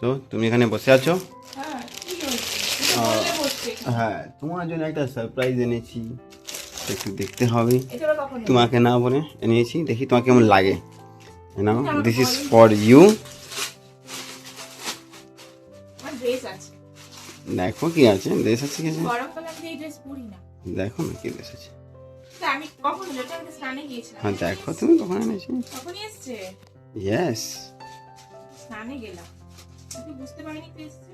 তো তুমি এখানে বসে আছো? হ্যাঁ, কি হয়েছে? তুমি বললে বসতে। হ্যাঁ, তোমার জন্য একটা সারপ্রাইজ এনেছি, একটু দেখতে হবে। এটা আবার কখন এলো? তোমাকে না বলে এনেছি, দেখি তোমার কেমন লাগে। নাও, তুমি আমাকে দিস ইজ বলোনি। For you. আমার ড্রেস আছে। দেখো কি আছে, ড্রেস আছে কিছু? গরমকালে আমি এই ড্রেস পরি না। দেখো না কি ড্রেস আছে। তা আমি কখন এলো? এটা আমি তো স্নানে গিয়েছিলাম। হ্যাঁ দেখো, তুমি কখন এনেছি। কখনই এসছে? ইয়েস, স্নানে গেলাম। তুমি বুঝতে পারিনি তো এসছে?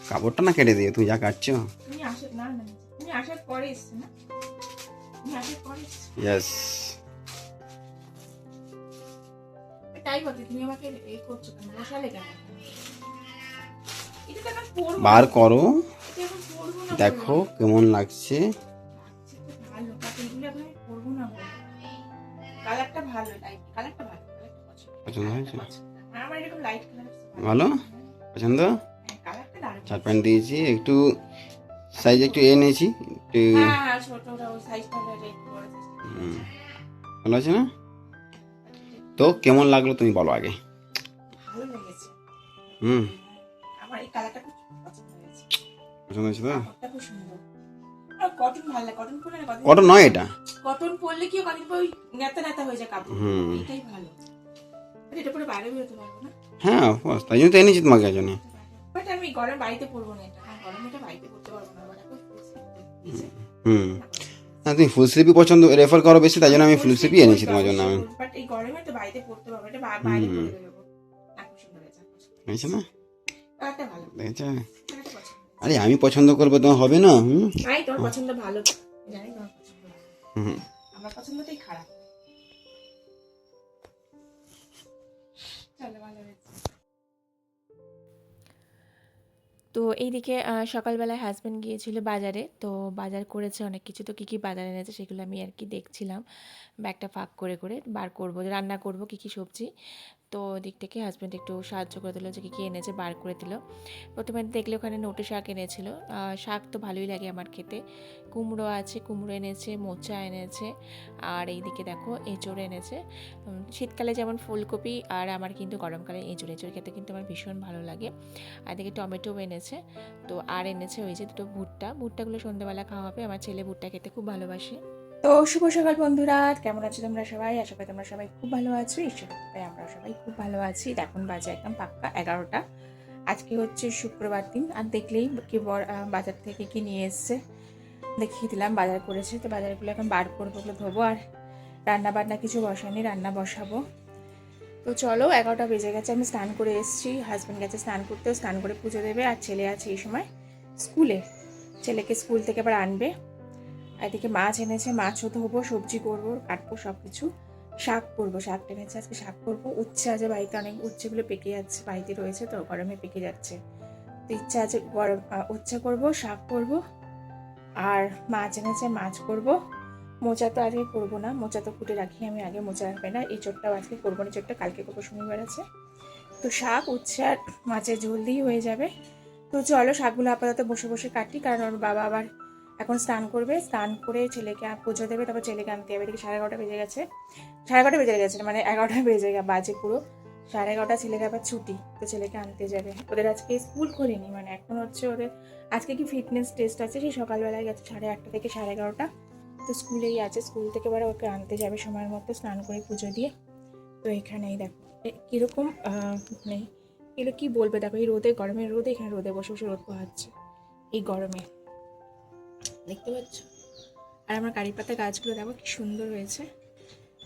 কাপড়টা না কেটে দিও, তুমি যা কাটছো। তুমি আসার না না তুমি আসার পরে এসছে না? তুমি আসার পরে এসছে। ইয়েস, তাই বলতে তুমি আমাকে এই করছো কেন? বসালে কেন? এটা তো এখন পরবো বার না। করো, এটা এখন পরবো না দেখো বললাম। কেমন লাগছে। লাগছে তো ভালো, বাট এগুলো এখন আমি পরবো না বললাম। কালারটা ভালো, লাইট কালারটা ভালো, কালারটা পছন্দ হয়েছে? আর আমার এরকম লাইট কালার ভালো পছন্দ। হ্যাঁ, কালারটা দারুণ। শার্ট প্যান্ট দিয়েছি, একটু সাইজ একটু এ নিয়েছি একটু। হ্যাঁ হ্যাঁ, ছোটটা ওই সাইজটা একটু বড় size। ভালো আছে না? তো কেমন লাগলো তুমি বলো আগে। ভালো লেগেছে। হুম, আমার এই কালারটা খুব পছন্দ হয়েছে। পছন্দ হয়েছে তো? কাপড়টা খুব সুন্দর। আর কটন ভালো লাগে, কটন পরলে না কটন নয় এটা। কটন পরলে কি কদিন পর ওই নেতা নেতা হয়ে যায় কাপড়। হুম। এটাই ভালো। আর এটা পরে বাইরে বেরোতে পারবো না। হ্যাঁ অফকোর্স, তাই জন্য তো এনেছি তোমাকে জন্য। বাট আমি গরম বাড়িতে পরবো না এটা। কারণ গরমে এটা বাড়িতে পরতে পারবো না। বাট এখন হুম, না তুমি ফুল স্লিপই পছন্দ রেফার করো বেশি, তাই জন্য আমি ফুল স্লিপই এনেছি তোমার জন্য আমি। বাট এই গরমে তো বাড়িতে পরতে পারবো, এটা বাইরে পরে বেরোবো। এখন সুন্দর হয়েছে। হয়েছে না? কালারটা ভালো। দেখেছো? কালারটা পছন্দ। আরে আমি পছন্দ করবো তোমার হবে না? নাই, তোমার পছন্দ ভালো। জানি তোমার পছন্দ ভালো। হুম। আমার পছন্দটাই খারাপ। চলো, ভালো হয়েছে। তো এইদিকে সকালবেলায় হাজব্যান্ড গিয়েছিল বাজারে, তো বাজার করেছে অনেক কিছু। তো কী কী বাজার এনেছে সেগুলো আমি আর কি দেখছিলাম, ব্যাগটা ফাঁক করে করে বার করবো, রান্না করব কী কী সবজি। তো দিক থেকে হাজব্যান্ড একটু সাহায্য করে দিল, যে কী কী এনেছে বার করে দিল। প্রথমে দেখলে ওখানে নোটে শাক এনেছিল। শাক তো ভালোই লাগে আমার খেতে। কুমড়ো আছে, কুমড়ো এনেছে, মোচা এনেছে, আর এইদিকে দেখো এঁচড় এনেছে। শীতকালে যেমন ফুলকপি, আর আমার কিন্তু গরমকালে এঁচড় খেতে কিন্তু আমার ভীষণ ভালো লাগে। আর এদিকে টমেটো এনেছে। তো আর এনেছে ওই যে দুটো ভুট্টাগুলো সন্ধ্যেবেলা খাওয়া হবে, আমার ছেলে ভুট্টা খেতে খুব ভালোবাসে। তো শুভ সকাল বন্ধুরা, কেমন আছো তোমরা সবাই? আশা করি তোমরা সবাই খুব ভালো আছো। ঈশ্বর কৃপায় আমরা সবাই খুব ভালো আছি। এখন বাজে একদম পাক্কা 11টা। আজকে হচ্ছে শুক্রবার দিন। আর দেখলেই কি বাজার থেকে কি নিয়ে এসছে দেখিয়ে দিলাম। বাজার করেছে, তো বাজারগুলো এখন বার করবো, ওগুলো ধোবো। আর রান্না বান্না কিছু বসানি, রান্না বসাবো। তো চলো, 11টা বেজে গেছে, আমি স্নান করে এসেছি। হাজব্যান্ড গেছে স্নান করতেও, স্নান করে পুজো দেবে। আর ছেলে আছে এই সময় স্কুলে, ছেলেকে স্কুল থেকে আবার আনবে। এদিকে মাছ এনেছে, মাছও ধোবো, সবজি করবো, কাটবো সব কিছু। শাক করবো, শাক টেনেছে আজকে, শাক করবো। উচ্ছে আছে বাড়িতে, অনেক উচ্ছেগুলো পেকে যাচ্ছে, বাড়িতে রয়েছে তো গরমে পেকে যাচ্ছে। তো ইচ্ছা আছে গরম উচ্ছে করবো, শাক করবো। আর মাছ এনেছে, মাছ করবো। মোচা তো আজকে করবো না, মোচা তো কুটে রাখি আমি আগে, মোচা রাখবে না। এই চোটটাও আজকে করবো না, চোটটা কালকে করবো, শনিবার আছে। তো শাক, উচ্ছে আর মাছের ঝোল দিয়েই হয়ে যাবে। তো চলো শাকগুলো আপাতত বসে বসে কাটি, কারণ ওর বাবা আবার এখন স্নান করবে, স্নান করে ছেলেকে পুজো দেবে, তারপর ছেলেকে আনতে যাবে। এদিকে 11:30 বেজে গেছে, 11:30 বেজে গেছে, মানে 11টা বেজে বাজে পুরো 11:30। ছেলেকে আবার ছুটি, তো ছেলেকে আনতে যাবে। ওদের আজকে স্কুল খোলেনি, মানে এখন হচ্ছে ওদের আজকে কি ফিটনেস টেস্ট আছে, সেই সকালবেলায় গেছে 8:30 থেকে 11:30। তো স্কুলেই আছে, স্কুল থেকে এবার ওকে আনতে যাবে সময়ের মতো, স্নান করে পুজো দিয়ে। তো এখানেই দেখো কীরকম মানে এগুলো কী বলবে, দেখো এই রোদে, গরমের রোদে, এখানে রোদে বসে বসে রোদ পোহাচ্ছে এই গরমে, দেখতে পাচ্ছ? আর আমার কারি পাতা গাছগুলো দেখো কি সুন্দর হয়েছে।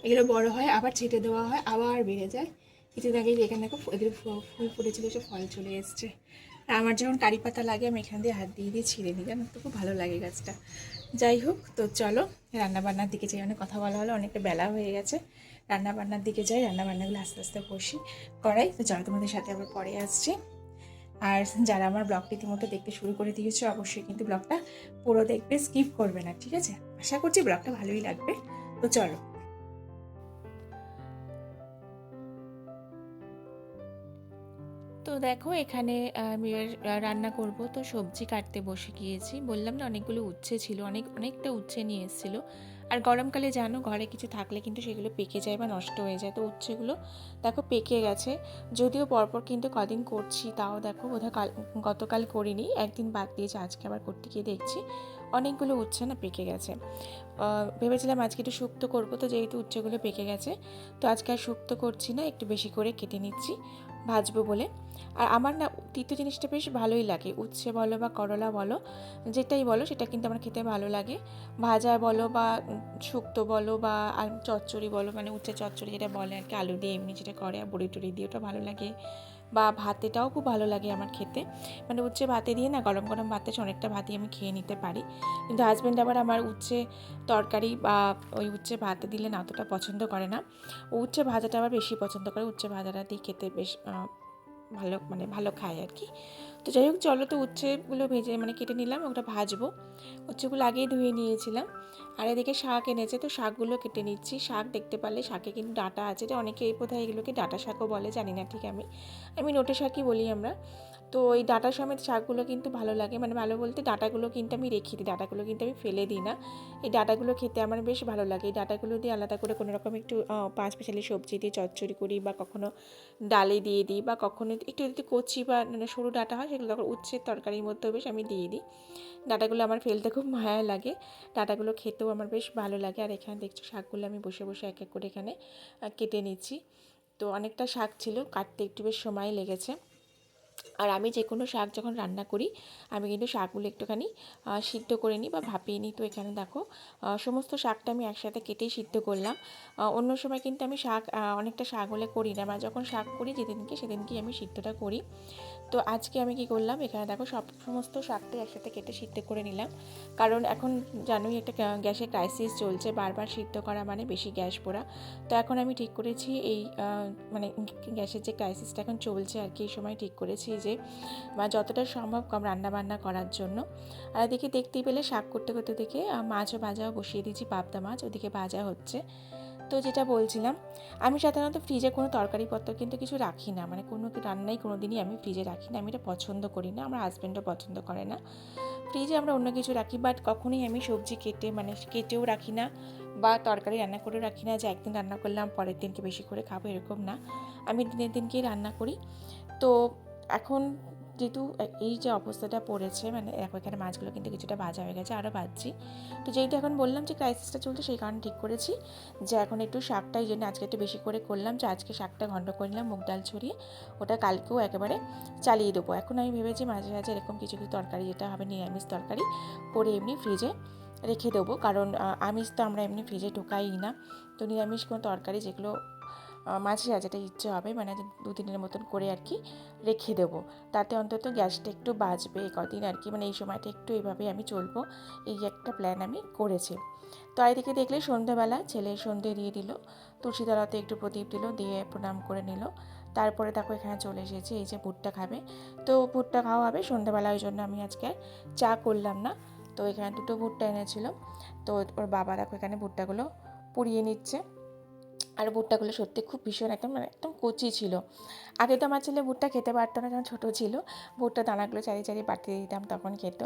এগুলো বড় হয়, আবার ছেটে দেওয়া হয়, আবার বেড়ে যায়। কিছুদিন আগে এখানে দেখো এগুলো ফুল ফুটেছিল, সে ফল চলে এসছে। আর আমার যখন কারি পাতা লাগে আমি এখান দিয়ে হাত দিয়ে দিয়ে ছিঁড়ে নিই, জানো তো, খুব ভালো লাগে গাছটা। যাই হোক, তো চলো রান্নাবান্নার দিকে যাই, অনেক কথা বলা হলো, অনেকটা বেলা হয়ে গেছে। রান্নাবান্নার দিকে যাই, রান্নাবান্নাগুলো আস্তে আস্তে বসি করাই। তো চলো তোমাদের সাথে আবার পরে আসছি। আর যারা আমার ব্লগটি ইতিমধ্যে দেখতে শুরু করে দিয়েছো, অবশ্যই কিন্তু ব্লগটা পুরো দেখবে, স্কিপ করবে না, ঠিক আছে? আশা করছি ব্লগটা ভালোই লাগবে। তো চলো। তো দেখো এখানে আমি রান্না করব, তো সবজি কাটতে বসে গিয়েছি। বললাম না অনেকগুলো উচ্ছে ছিল, অনেকটা উচ্ছে নিয়ে এসেছিলো। আর গরমকালে জানো ঘরে কিছু থাকলে কিন্তু সেগুলো পেকে যায় বা নষ্ট হয়ে যায়। তো উচ্ছেগুলো দেখো পেকে গেছে, যদিও পরপর কিন্তু কদিন করছি, তাও দেখো বোধহয় গতকাল করিনি, একদিন বাদ দিয়েছে, আজকে আবার করতে গিয়ে দেখছি অনেকগুলো উচ্ছে না পেকে গেছে। ভেবেছিলাম আজকে একটু শুক্তো করবো, তো যেহেতু উচ্ছেগুলো পেকে গেছে তো আজকে আর শুক্তো করছি না, একটু বেশি করে কেটে নিচ্ছি ভাজবো বলে। আর আমার না তিতো জিনিসটা বেশ ভালোই লাগে, উচ্ছে বলো বা করলা বলো, যেটাই বলো সেটা কিন্তু আমার খেতে ভালো লাগে। ভাজা বলো বা শুক্তো বলো বা চচ্চড়ি বলো, মানে উচ্ছে চচ্চড়ি যেটা বলে আর কি, আলু দিয়ে এমনি যেটা করে আর বড়ি টড়ি দিয়ে, ওটা ভালো লাগে। বা ভাতেটাও খুব ভালো লাগে আমার খেতে, মানে উচ্ছে ভাতে দিয়ে না, গরম গরম ভাতে অনেকটা ভাতই আমি খেয়ে নিতে পারি। কিন্তু হাজব্যান্ড আবার আমার উচ্ছে তরকারি বা ওই উচ্ছে ভাতে দিলে না অতটা পছন্দ করে না, ও উচ্ছে ভাজাটা আবার বেশি পছন্দ করে, উচ্ছে ভাজাটা দিয়ে খেতে বেশ ভালো, মানে ভালো খায় আর কি। তো যাই হোক চলো, তো উচ্ছেগুলো ভেজে মানে কেটে নিলাম, ওটা ভাজবো। উচ্ছেগুলো আগেই ধুয়ে নিয়েছিলাম। আর এদিকে শাক এনেছে, তো শাকগুলো কেটে নিচ্ছি। শাক দেখতে পারলে শাকে কিন্তু ডাঁটা আছে, যে অনেকে এই বোধহয় এগুলোকে ডাঁটা শাকও বলে, জানি না ঠিক আমি নোটে শাকই বলি আমরা। তো ওই ডাঁটা সমেত শাকগুলো কিন্তু ভালো লাগে, মানে ভালো বলতে ডাঁটাগুলো কিন্তু আমি রেখে দিই, ডাঁটাগুলো কিন্তু আমি ফেলে দিই না। এই ডাঁটাগুলো খেতে আমার বেশ ভালো লাগে। এই ডাঁটাগুলো দিয়ে আলাদা করে কোনো রকম একটু পাঁচ মিশালি সবজি দিয়ে চচ্চড়ি করি, বা কখনো ডালে দিয়ে দিই, বা কখনো একটু যদি কচি বা মানে সরু ডাঁটা হয় সেগুলো তখন উচ্ছের তরকারির মধ্যেও বেশ আমি দিয়ে দিই। ডাঁটাগুলো আমার ফেলতে খুব মায়া লাগে, ডাঁটাগুলো খেতেও আমার বেশ ভালো লাগে। আর এখানে দেখছো শাকগুলো আমি বসে বসে এক এক করে এখানে কেটে নিচ্ছি। তো অনেকটা শাক ছিল, কাটতে একটু বেশ সময় লেগেছে। আর আমি যে কোনো শাক যখন রান্না করি আমি কিন্তু শাকগুলো একটুখানি সিদ্ধ করে নিই বা ভাপিয়ে নিই। তো এখানে দেখো সমস্ত শাকটা আমি একসাথে কেটেই সিদ্ধ করলাম। অন্য সময় কিন্তু আমি শাক অনেকটা শাক হলে করি না, বা যখন শাক করি সেদিনকেই আমি সিদ্ধটা করি। তো আজকে আমি কি করলাম, এখানে দেখো সমস্ত শাকটা একসাথে কেটে সিদ্ধ করে নিলাম। কারণ এখন জানোই একটা গ্যাসের ক্রাইসিস চলছে, বারবার সিদ্ধ করা মানে বেশি গ্যাস পোড়া। তো এখন আমি ঠিক করেছি এই মানে গ্যাসের যে ক্রাইসিসটা এখন চলছে আর কি, এই সময় ঠিক করেছি যে যতটা সম্ভব কম রান্নাবান্না করার জন্য। আর এদিকে দেখতেই পেলে শাক করতে করতে দেখে মাছও ভাজাও বসিয়ে দিয়েছি, পাবদা মাছ ওদিকে ভাজা হচ্ছে। তো যেটা বলছিলাম, আমি সাধারণত ফ্রিজে কোনো তরকারিপত্র কিন্তু কিছু রাখি না, মানে কোনো রান্নাই কোনো দিনই আমি ফ্রিজে রাখি না, আমি এটা পছন্দ করি না, আমার হাজব্যান্ডও পছন্দ করে না। ফ্রিজে আমরা অন্য কিছু রাখি, বাট কখনোই আমি সবজি কেটেও রাখি না, বা তরকারি রান্না করেও রাখি না, যে একদিন রান্না করলাম পরের দিনকে বেশি করে খাবো এরকম না, আমি দিনের দিনকেই রান্না করি। তো এখন যেহেতু এই যে অবস্থাটা পড়েছে, মানে দেখো এখানে মাছগুলো কিন্তু কিছুটা ভাজা হয়ে গেছে, আরও ভাজছি। তো যেহেতু এখন বললাম যে ক্রাইসিসটা চলছে, সেই কারণে ঠিক করেছি যে এখন একটু শাকটা, এই জন্য আজকে একটু বেশি করে করলাম, যে আজকে শাকটা ঘন্ট করে নিলাম মুগ ডাল ছড়িয়ে, ওটা কালকেও একেবারে চালিয়ে দেবো। এখন আমি ভেবেছি মাঝে মাঝে এরকম কিছু কিছু তরকারি, যেটা হবে নিরামিষ তরকারি, করে এমনি ফ্রিজে রেখে দেবো, কারণ আমিষ তো আমরা এমনি ফ্রিজে ঢোকাই না। তো নিরামিষ কোনো তরকারি যেগুলো মাঝে যেটা ইচ্ছে হবে, মানে 2-3 দিনের মতন করে আর কি রেখে দেবো, তাতে অন্তত গ্যাসটা একটু বাঁচবে এই কদিন আর কি, মানে এই সময়টা একটু এইভাবেই আমি চলবো, এই একটা প্ল্যান আমি করেছি। তো এদিকে দেখলে সন্ধ্যেবেলা ছেলে সন্ধ্যে দিয়ে দিল, তুলসীতলাতে একটু প্রদীপ দিল, দিয়ে প্রণাম করে নিল। তারপরে দেখো এখানে চলে এসেছি, এই যে ভুট্টা খাবে, তো ভুট্টা খাওয়া হবে সন্ধ্যেবেলা, ওই জন্য আমি আজকে চা করলাম না। তো এখানে 2টো ভুট্টা এনেছিল, তো ওর বাবা দেখো এখানে ভুট্টাগুলো পুড়িয়ে নিচ্ছে। আর ভুট্টাগুলো সত্যি খুব ভীষণ একদম কচি ছিল। আগে তো আমার ছেলে ভুট্টা খেতে পারতো না, যখন ছোটো ছিল ভুট্টা দানাগুলো চারি চারি পাঠিয়ে দিতাম তখন খেত,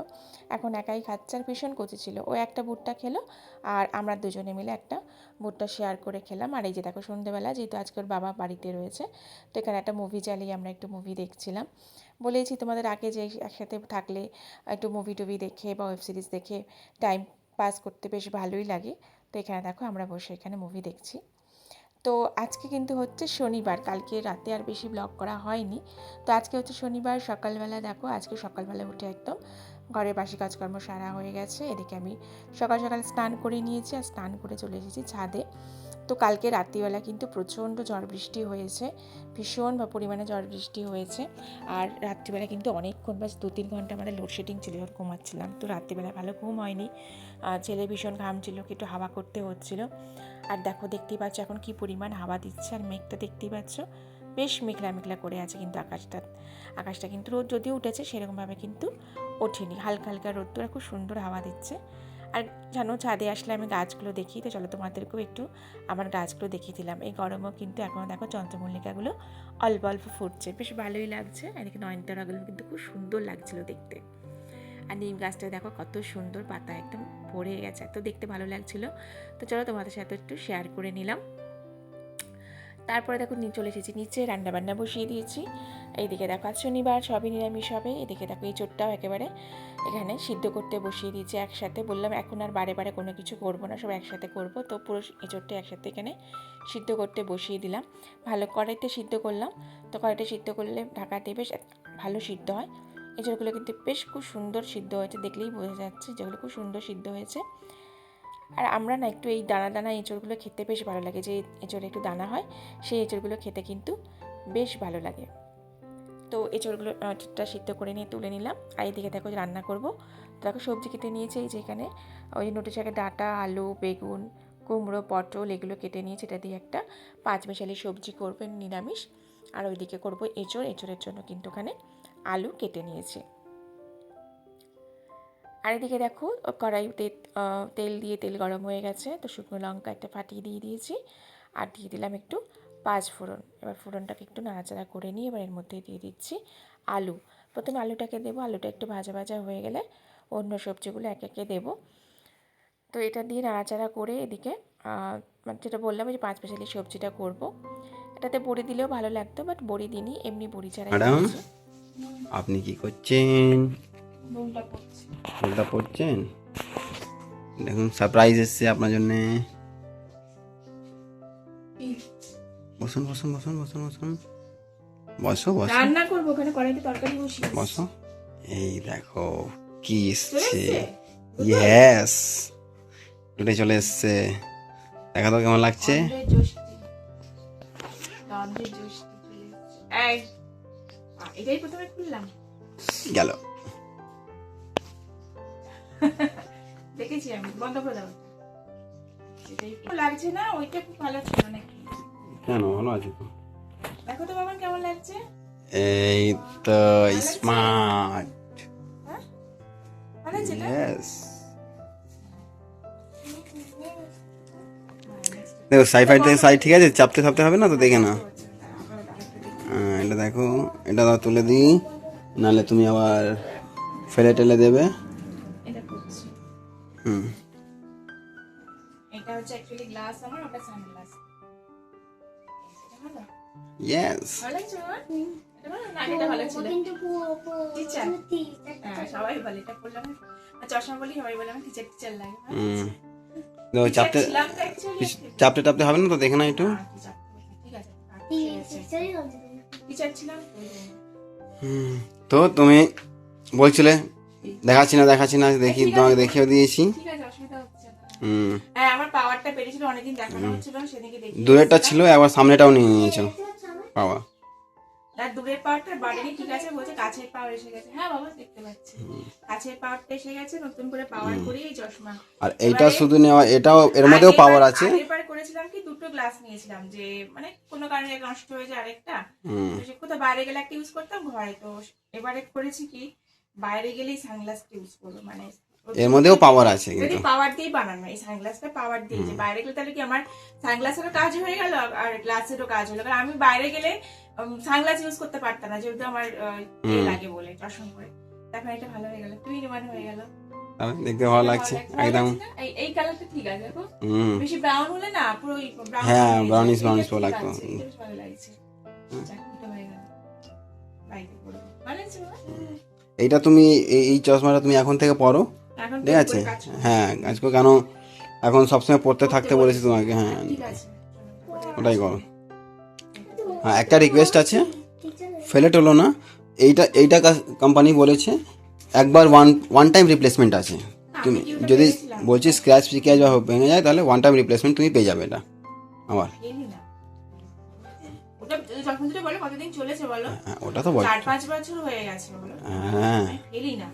এখন একাই খাচ্ছে, আর ভীষণ কচি ছিল। ও একটা ভুট্টা খেলো, আর আমরা দুজনে মিলে একটা ভুট্টা শেয়ার করে খেলাম। আর এই যে দেখো সন্ধ্যেবেলা যেহেতু আজকে ওর বাবা বাড়িতে রয়েছে, তো এখানে একটা মুভি চালিয়ে আমরা একটু মুভি দেখছিলাম। বলেছি তোমাদের আগে যে একসাথে থাকলে একটু মুভি টুভি দেখে বা ওয়েব সিরিজ দেখে টাইম পাস করতে বেশ ভালোই লাগে। তো এখানে দেখো আমরা বসে এখানে মুভি দেখছি। তো আজকে কিন্তু হচ্ছে শনিবার, কালকে রাতে আর বেশি ব্লগ করা হয়নি। তো আজকে হচ্ছে শনিবার, সকালবেলা দেখো আজকে সকালবেলা উঠে একদম ঘরের বাসি কাজকর্ম সারা হয়ে গেছে। এদিকে আমি সকাল সকাল স্নান করে নিয়েছি, আর স্নান করে চলে এসেছি ছাদে। তো কালকে রাত্রিবেলা কিন্তু প্রচণ্ড ঝড় বৃষ্টি হয়েছে, ভীষণ পরিমাণে ঝড় বৃষ্টি হয়েছে। আর রাত্রিবেলা কিন্তু অনেকক্ষণ, বাস 2-3 ঘন্টা আমাদের লোডশেডিং ছিল, যখন ঘুমাচ্ছিলাম। তো রাত্রিবেলা ভালো ঘুম হয়নি, ছেলে ভীষণ ঘামছিল, একটু হাওয়া করতে হচ্ছিল। আর দেখো দেখতেই পাচ্ছ এখন কি পরিমাণ হাওয়া দিচ্ছে, আর মেঘটা দেখতেই পাচ্ছ বেশ মেঘলা মেঘলা করে আছে, কিন্তু আকাশটা কিন্তু রোদ যদিও উঠেছে সেরকমভাবে কিন্তু ওঠেনি, হালকা হালকা রোদ্দুর, আর খুব সুন্দর হাওয়া দিচ্ছে। আর জানো ছাদে আসলে আমি গাছগুলো দেখি, তো চলো তোমাদেরকেও একটু আমার গাছগুলো দেখিয়ে দিলাম। এই গরমও কিন্তু এখনও দেখো চন্দ্রমল্লিকাগুলো অল্প অল্প ফুটছে, বেশ ভালোই লাগছে। আর এদিকে নয়নতারাগুলো কিন্তু খুব সুন্দর লাগছিল দেখতে। আর নিম গাছটা দেখো কত সুন্দর পাতা একদম ভরে গেছে, তো দেখতে ভালো লাগছিল। তো চলো তোমাদের সাথে একটু শেয়ার করে নিলাম। তারপরে দেখো চলে এসেছি নিচে, রান্নাবান্না বসিয়ে দিয়েছি। এইদিকে দেখো আজ শনিবার, সবই নিরামিষ হবে। এদিকে দেখো এঁচোড়টাও একেবারে এখানে সিদ্ধ করতে বসিয়ে দিয়েছি একসাথে। বললাম এখন আর বারে বারে কোনো কিছু করবো না, সব একসাথে করবো। তো পুরো এঁচোড়টা একসাথে এখানে সিদ্ধ করতে বসিয়ে দিলাম। ভালো কড়াইতে সিদ্ধ করলাম। তো কড়াইতে সিদ্ধ করলে ঢাকাতে বেশ ভালো সিদ্ধ হয়। এঁচোড়গুলো কিন্তু বেশ খুব সুন্দর সিদ্ধ হয়েছে, দেখলেই বোঝা যাচ্ছে যেগুলো খুব সুন্দর সিদ্ধ হয়েছে। আর আমরা না একটু এই দানা দানা এঁচোড়গুলো খেতে বেশ ভালো লাগে, যে এঁচোড়ে একটু দানা হয় সেই এঁচোড়গুলো খেতে কিন্তু বেশ ভালো লাগে। তো এঁচোড়গুলোটা সিদ্ধ করে নিয়ে তুলে নিলাম। আর এদিকে দেখো রান্না করব। দেখো সবজি কেটে নিয়েছে, এই যে এখানে ওই নোটে শাকের ডাঁটা, আলু, বেগুন, কুমড়ো, পটল এগুলো কেটে নিয়েছে। এটা দিয়ে একটা পাঁচমিশালি সবজি করবেন নিরামিষ। আর ওইদিকে করব এঁচোড়ের জন্য কিন্তু ওখানে আলু কেটে নিয়েছে। আর এদিকে দেখো কড়াইতে তেল দিয়ে তেল গরম হয়ে গেছে, তো শুকনো লঙ্কা একটা ফাটিয়ে দিয়ে দিয়েছি। আর দিয়ে দিলাম একটু পাঁচফোড়ন। এবার ফোড়নটাকে একটু নাড়াচাড়া করে নিয়ে এবার এর মধ্যে দিয়ে দিচ্ছি আলু। প্রথমে আলুটাকে দেবো, আলুটা একটু ভাজা ভাজা হয়ে গেলে অন্য সবজিগুলো একে একে দেবো। তো এটা দিয়ে নাড়াচাড়া করে এদিকে মানে যেটা বললাম যে পাঁচমিশালি সবজিটা করব। এটাতে বড়ি দিলেও ভালো লাগতো, বাট বড়ি দিইনি, এমনি বড়ি ছাড়াই ম্যাডাম, করেছি। আপনি কি করছেন? নুনটা পড়ছে। ফুলটা পড়ছেন? দেখুন সারপ্রাইজ এসছে আপনার জন্যে। বসুন বসুন বসুন বসুন বসুন, বসো বসো রান্না করবো, ওখানে কড়াইতে তরকারি বসিয়ে বসো। এই দেখো কি এসছে। এসছে? ইয়েস, উঠে চলে এসছে। দেখা তো কেমন লাগছে। এটাই প্রথমে খুললাম, গেল। দেখেছি আমি, বন্ধ করে দাও। এটাই লাগছে না, ওইটা খুব ভালো ছিল নাকি? কেন, ভালো আছে তো। দেখো তো বাবা কেমন লাগছে। এই তো স্মার্ট। ভালো আছে না? ইয়েস, দেখো সাইফাই থেকে সাইড ঠিক আছে, চাপতে চাপতে হবে না তো, দেখে না। এটা দেখো, এটা তুলে দিই, নাহলে তুমি আবার ফেলে টেলে দেবে। এটা করছি। হুম, এটা হচ্ছে অ্যাকচুয়ালি গ্লাস, আমার ওটা সানগ্লাস। ভালো ইয়েস। লাগছে আমার? এটা ভালো না, এটা ভালো ছিল। টিচার, হ্যাঁ সবাই বলে এটা পড়লাম। আর চশমা বলি সবাই বলে আমার টিচার টিচার লাগে। দেখো চাপতে ছিলাম তো অ্যাকচুয়ালি। চাপতে টাপতে হবে না তো, দেখে না একটু। ঠিক আছে, টিচার ছিলাম। তো তুমি বলছিলে দেখাচ্ছি না, দেখি তোমাকে দেখিয়ে দিয়েছি। ঠিক আছে, অসুবিধা হচ্ছে না। হুম, হ্যাঁ আমার পাওয়ারটা বেড়েছিল, অনেকদিন দেখানো হচ্ছিল না, সেদিকে দেখি। দূরেরটা ছিল, আবার সামনেটাও নিয়ে নিয়েছো বাবা। আর দূরের পাওয়ারটা বাড়েনি, ঠিক আছে, বলছে কাছের পাওয়ার এসে গেছে। হ্যাঁ বাবা দেখতে পাচ্ছি, কাছের পাওয়ারটা এসে গেছে, নতুন করে পাওয়ার করি এই চশমা। আর এইটা শুধু নেওয়া, এটাও এর মধ্যেও পাওয়ার আছে। এবার করেছিলাম কি, দুটো গ্লাস নিয়েছিলাম, যে মানে কোনো কারণে নষ্ট হয়ে যায় আরেকটা, তো সে কোথাও বাইরে গেলে একটা ইউজ করতাম, ঘরে তো এবারে করেছি কি বাইরে গেলেই সানগ্লাসটা ইউজ করবো, মানে এর মধ্যেও পাওয়ার আছে যদি কিন্তু। পাওয়ার দিয়ে বানানো, এই সানগ্লাসটা পাওয়ার দিয়ে, যে বাইরে গেলে তাহলে কি আমার সানগ্লাসেরও কাজ হয়ে গেল আর গ্লাসেরও কাজ হলো, কারণ আমি বাইরে গেলে সানগ্লাস ইউজ করতে পারতাম না, যেহেতু আমার লাগে বলে চশমা পরে। এখন এটা ভালো হয়ে গেল, তুই রিমান হয়ে গেল, দেখতে ভালো লাগছে একদম। এই কালারটা ঠিক আছে, দেখো হুম, বেশি ব্রাউন হলে না পুরো ব্রাউন, হ্যাঁ ব্রাউনিশ লাগতো। ভালো লাগছে, চাকরিটা হয়ে গেল, বাইরে পড়বো, ভালো লাগছে বাবা? এইটা তুমি এই চশমাটা তুমি এখন থেকে পরো, এখন ঠিক আছে? হ্যাঁ আজকে কেন এখন সবসময় পড়তে থাকতে বলেছি তোমাকে। হ্যাঁ ঠিক আছে, ওটাই করো। হ্যাঁ একটা রিকোয়েস্ট আছে, ফেলে টোলো না। এইটা কোম্পানি বলেছে একবার ওয়ান টাইম রিপ্লেসমেন্ট আছে। তুমি যদি বলছি স্ক্র্যাচ ফিক্যাচ বা ভেঙে যায়, তাহলে ওয়ান টাইম রিপ্লেসমেন্ট তুমি পেয়ে যাবে এটা আবার। ওটা যখন যেটা বলো কতদিন চলেছে বলো? হ্যাঁ ওটা তো বল। 4-5 বছর হয়ে গেছে বলো। হ্যাঁ ফেলি না,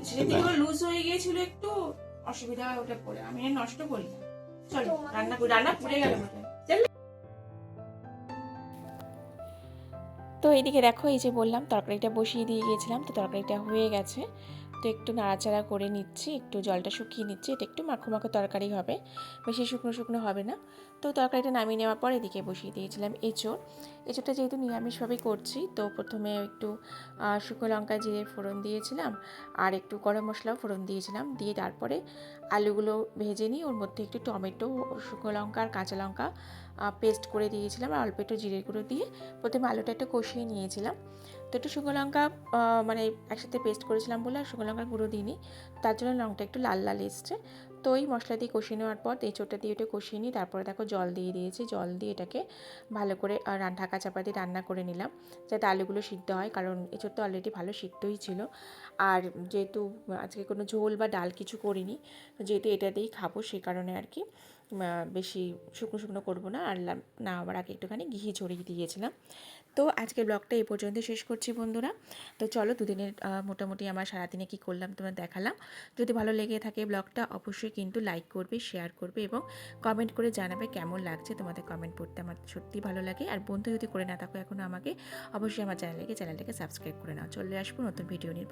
সেদিকে লুজ হয়ে গিয়েছিল একটু, অসুবিধা হয় ওটা পরে, আমি আর নষ্ট করি না। চলো রান্না করি, রান্না পুড়ে গেল ওটা। তো এইদিকে দেখো, এই যে বললাম তরকারিটা বসিয়ে দিয়ে গিয়েছিলাম, তো তরকারিটা হয়ে গেছে। তো একটু নাড়াচাড়া করে নিচ্ছি, একটু জলটা শুকিয়ে নিচ্ছি। এটা একটু মাখো মাখো তরকারি হবে, বেশি শুকনো শুকনো হবে না। তো তরকারিটা নামিয়ে নেওয়ার পর এদিকে বসিয়ে দিয়েছিলাম এঁচোড়। এঁচোড়টা যেহেতু নিরামিষভাবেই করছি, তো প্রথমে একটু শুকনো লঙ্কা জিরে ফোড়ন দিয়েছিলাম, আর একটু গরম মশলাও ফোড়ন দিয়েছিলাম। দিয়ে তারপরে আলুগুলো ভেজে নিয়ে ওর মধ্যে একটু টমেটো, শুকনো লঙ্কা আর কাঁচা লঙ্কা পেস্ট করে দিয়েছিলাম, আর অল্প একটু জিরে গুঁড়ো দিয়ে প্রথমে আলুটা একটু কষিয়ে নিয়েছিলাম। তো একটু শুকনো লঙ্কা মানে একসাথে পেস্ট করেছিলাম বলে আর শুকনো লঙ্কার গুঁড়ো দিইনি, তার জন্য লঙ্কাটা একটু লাল লাল এসছে। তো এই মশলা দিয়ে কষিয়ে নেওয়ার পর এঁচোড়টা দিয়ে একটু কষিয়ে নিই। তারপরে দেখো জল দিয়ে দিয়েছি, জল দিয়ে এটাকে ভালো করে ঢাকা চাপা দিয়ে রান্না করে নিলাম, যাতে আলুগুলো সিদ্ধ হয়, কারণ এঁচোড় তো অলরেডি ভালো সিদ্ধই ছিল। আর যেহেতু আজকে কোনো ঝোল বা ডাল কিছু করিনি, যেহেতু এটা দিয়েই খাবো, সেই কারণে আর কি বেশি শুকনো শুকনো করবো না। আর না আবার আগে একটুখানি ঘি ছড়িয়ে দিয়েছিলাম। তো আজকের ব্লগটা এই পর্যন্ত শেষ করছি বন্ধুরা। তো চলো দুদিনের মোটামুটি আমার সারাদিনে কী করলাম তোমার দেখালাম। যদি ভালো লেগে থাকে ব্লগটা অবশ্যই কিন্তু লাইক করবে, শেয়ার করবে এবং কমেন্ট করে জানাবে কেমন লাগছে। তোমাদের কমেন্ট পড়তে আমার সত্যিই ভালো লাগে। আর বন্ধু যদি করে না থাকো এখনও আমাকে, অবশ্যই আমার চ্যানেলটাকে সাবস্ক্রাইব করে নাও। চলে আসবো নতুন ভিডিও নিয়ে।